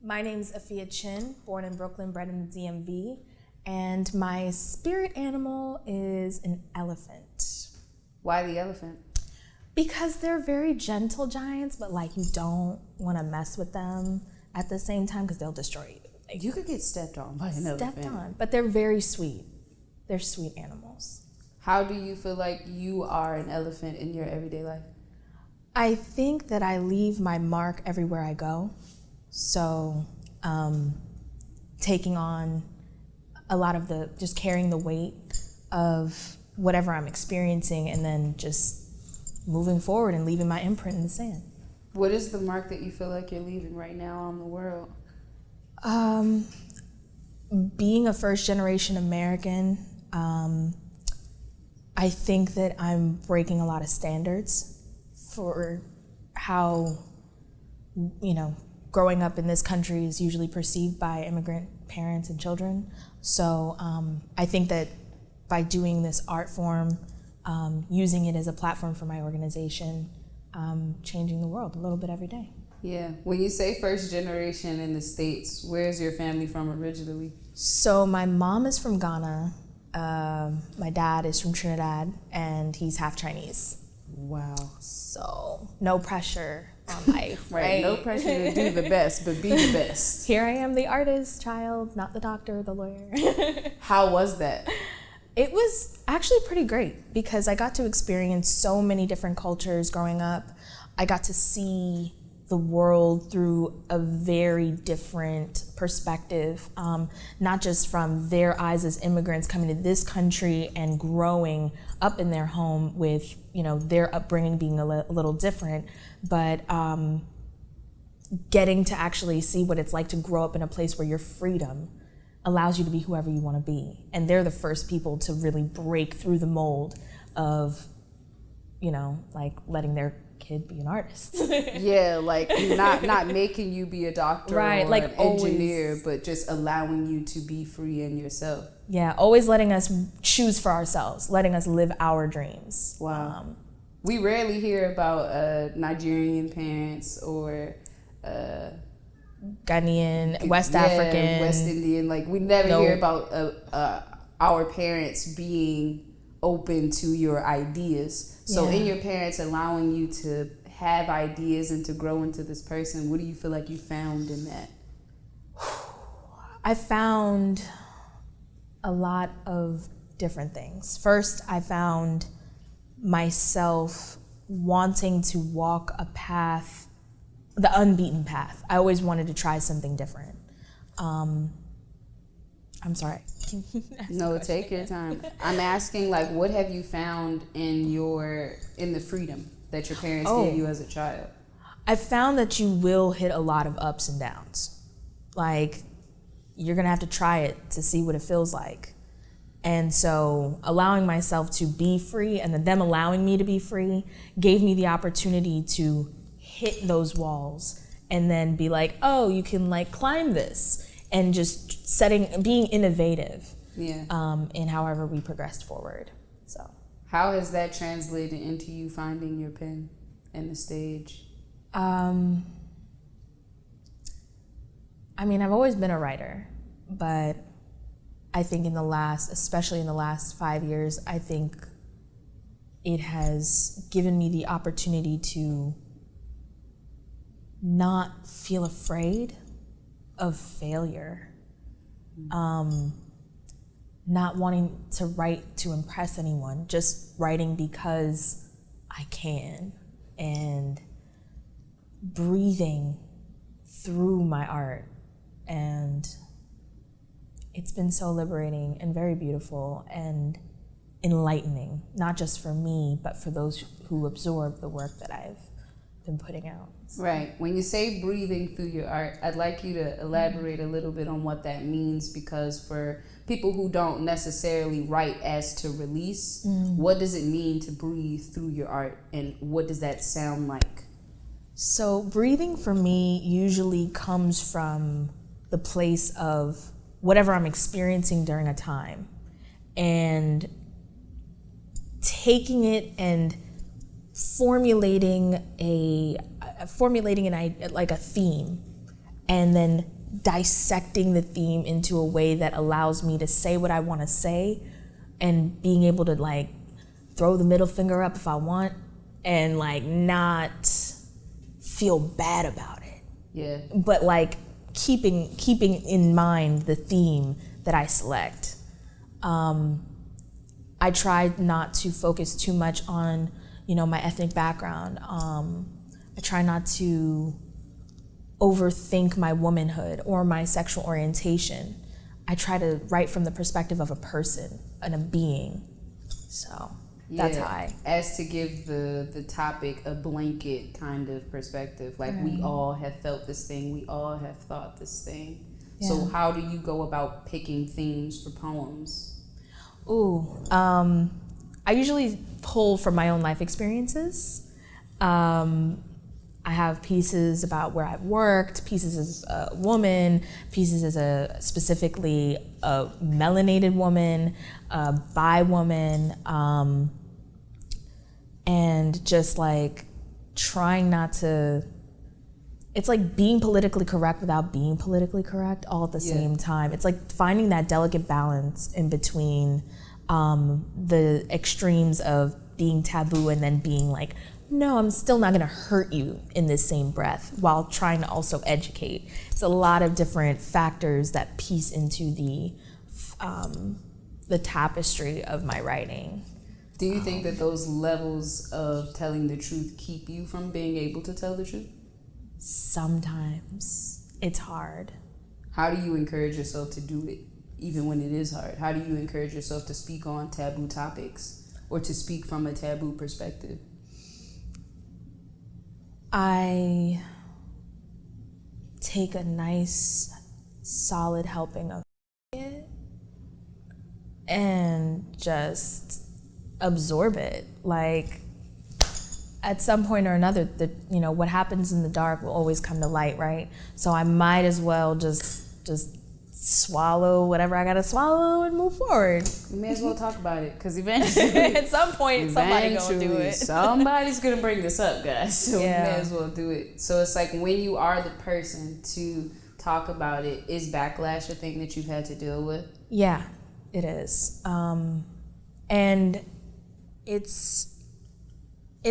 My name's Afia Chin, born in Brooklyn, bred in the DMV, and my spirit animal is an elephant. Why the elephant? Because they're very gentle giants, but like you don't want to mess with them at the same time because they'll destroy you. Like, You could get stepped on by an elephant. stepped on, but they're very sweet. They're sweet animals. How do you feel like you are an elephant in your everyday life? I think that I leave my mark everywhere I go. So taking on a lot of just carrying the weight of whatever I'm experiencing and then just moving forward and leaving my imprint in the sand. What is the mark that you feel like you're leaving right now on the world? Being a first generation American, I think that I'm breaking a lot of standards for how, growing up in this country is usually perceived by immigrant parents and children. So I think that by doing this art form, using it as a platform for my organization, changing the world a little bit every day. Yeah. When you say first generation in the States, where's your family from originally? So my mom is from Ghana, my dad is from Trinidad, and he's half Chinese. Wow. So no pressure on life, Right. No pressure to do the best, but be the best. Here I am, the artist child, not the doctor, the lawyer. How was that? It was actually pretty great because I got to experience so many different cultures growing up. I got to see the world through a very different perspective, not just from their eyes as immigrants coming to this country and growing up in their home with, their upbringing being a little different, but getting to actually see what it's like to grow up in a place where your freedom allows you to be whoever you want to be. And they're the first people to really break through the mold of, letting their kid be an artist. Yeah, like not making you be a doctor right, or like an engineer, but just allowing you to be free in yourself. Yeah, always letting us choose for ourselves, letting us live our dreams. Wow. We rarely hear about Nigerian parents or Ghanaian, West African, West Indian. Like we never hear about our parents being open to your ideas. So in your parents allowing you to have ideas and to grow into this person, what do you feel like you found in that? I found a lot of different things. First, I found myself wanting to walk a path, the unbeaten path. I always wanted to try something different. I'm sorry. No, take your time. I'm asking, what have you found in the freedom that your parents gave you as a child? I found that you will hit a lot of ups and downs. Like, you're gonna have to try it to see what it feels like. And so allowing myself to be free and then them allowing me to be free gave me the opportunity to hit those walls and then be like, oh, you can climb this, and just being innovative in however we progressed forward. So how has that translated into you finding your pen and the stage? I've always been a writer, but I think especially in the last 5 years, I think it has given me the opportunity to not feel afraid of failure, not wanting to write to impress anyone, just writing because I can, and breathing through my art. And it's been so liberating and very beautiful and enlightening, not just for me, but for those who absorb the work that I've been putting out. Right. When you say breathing through your art, I'd like you to elaborate a little bit on what that means, because for people who don't necessarily write as to release, what does it mean to breathe through your art, and what does that sound like? So breathing for me usually comes from the place of whatever I'm experiencing during a time, and taking it and formulating a theme, and then dissecting the theme into a way that allows me to say what I want to say, and being able to like throw the middle finger up if I want, and like not feel bad about it. Yeah. But like keeping in mind the theme that I select. I tried not to focus too much on, you know, my ethnic background. I try not to overthink my womanhood or my sexual orientation. I try to write from the perspective of a person and a being. So that's how I... As to give the topic a blanket kind of perspective, like we all have felt this thing, we all have thought this thing. Yeah. So how do you go about picking themes for poems? I usually pull from my own life experiences. I have pieces about where I've worked, pieces as a woman, pieces as specifically a melanated woman, a bi woman, and just like trying not to, it's like being politically correct without being politically correct all at the same time. It's like finding that delicate balance in between the extremes of being taboo and then being like, no, I'm still not gonna hurt you in this same breath, while trying to also educate. It's a lot of different factors that piece into the tapestry of my writing. Do you think that those levels of telling the truth keep you from being able to tell the truth? Sometimes it's hard. How do you encourage yourself to do it, even when it is hard? How do you encourage yourself to speak on taboo topics or to speak from a taboo perspective? I take a nice, solid helping of it and just absorb it. Like, at some point or another, what happens in the dark will always come to light, right? So I might as well just swallow whatever I gotta swallow and move forward. You may as well talk about it, because eventually at some point somebody's gonna do it. Somebody's gonna bring this up, guys, so we may as well do it. So it's like, when you are the person to talk about it, is backlash a thing that you've had to deal with? Yeah, it is. And it's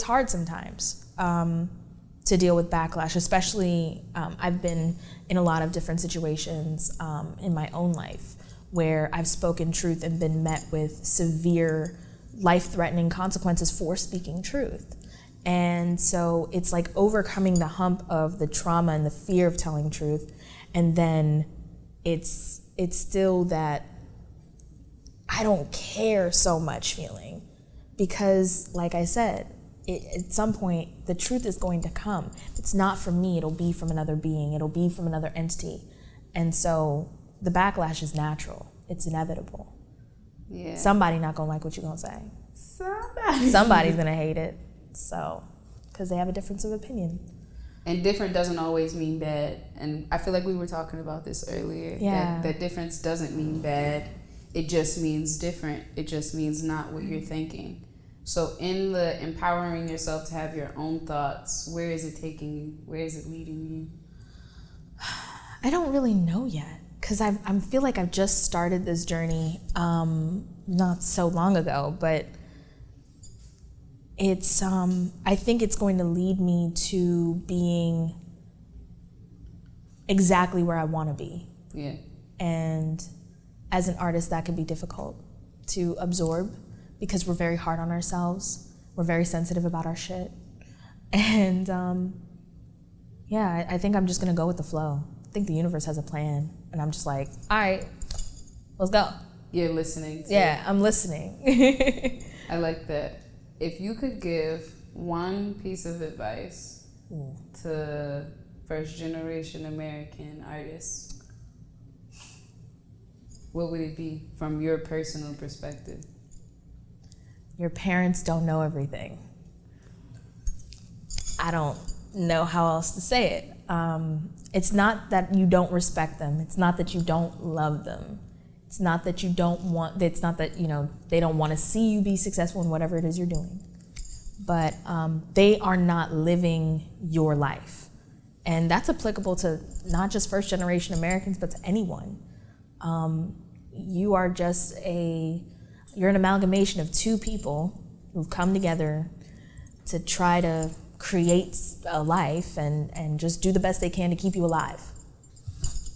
hard sometimes to deal with backlash, especially I've been in a lot of different situations in my own life where I've spoken truth and been met with severe life-threatening consequences for speaking truth. And so it's like overcoming the hump of the trauma and the fear of telling truth, and then it's still that I don't care so much feeling, because like I said, at some point, the truth is going to come. If it's not from me, it'll be from another being, it'll be from another entity. And so the backlash is natural, it's inevitable. Yeah. Somebody not gonna like what you're gonna say. Somebody's gonna hate it, so, because they have a difference of opinion. And different doesn't always mean bad. And I feel like we were talking about this earlier. Yeah. That difference doesn't mean bad, it just means different. It just means not what you're thinking. So in the empowering yourself to have your own thoughts, where is it taking you? Where is it leading you? I don't really know yet, because I feel like I've just started this journey not so long ago, but it's I think it's going to lead me to being exactly where I want to be. Yeah. And as an artist, that can be difficult to absorb, because we're very hard on ourselves. We're very sensitive about our shit. And I think I'm just gonna go with the flow. I think the universe has a plan, and I'm just like, all right, let's go. You're listening. Yeah, I'm listening. I like that. If you could give one piece of advice to first generation American artists, what would it be from your personal perspective? Your parents don't know everything. I don't know how else to say it. It's not that you don't respect them. It's not that you don't love them. It's not that you don't want, it's not that, they don't want to see you be successful in whatever it is you're doing. But they are not living your life. And that's applicable to not just first generation Americans, but to anyone. You are just you're an amalgamation of two people who've come together to try to create a life and just do the best they can to keep you alive.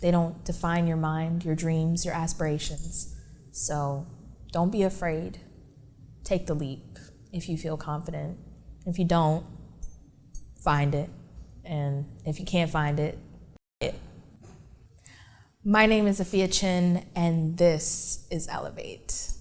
They don't define your mind, your dreams, your aspirations. So don't be afraid. Take the leap if you feel confident. If you don't, find it. And if you can't find it. My name is Afia Chin, and this is Elevate.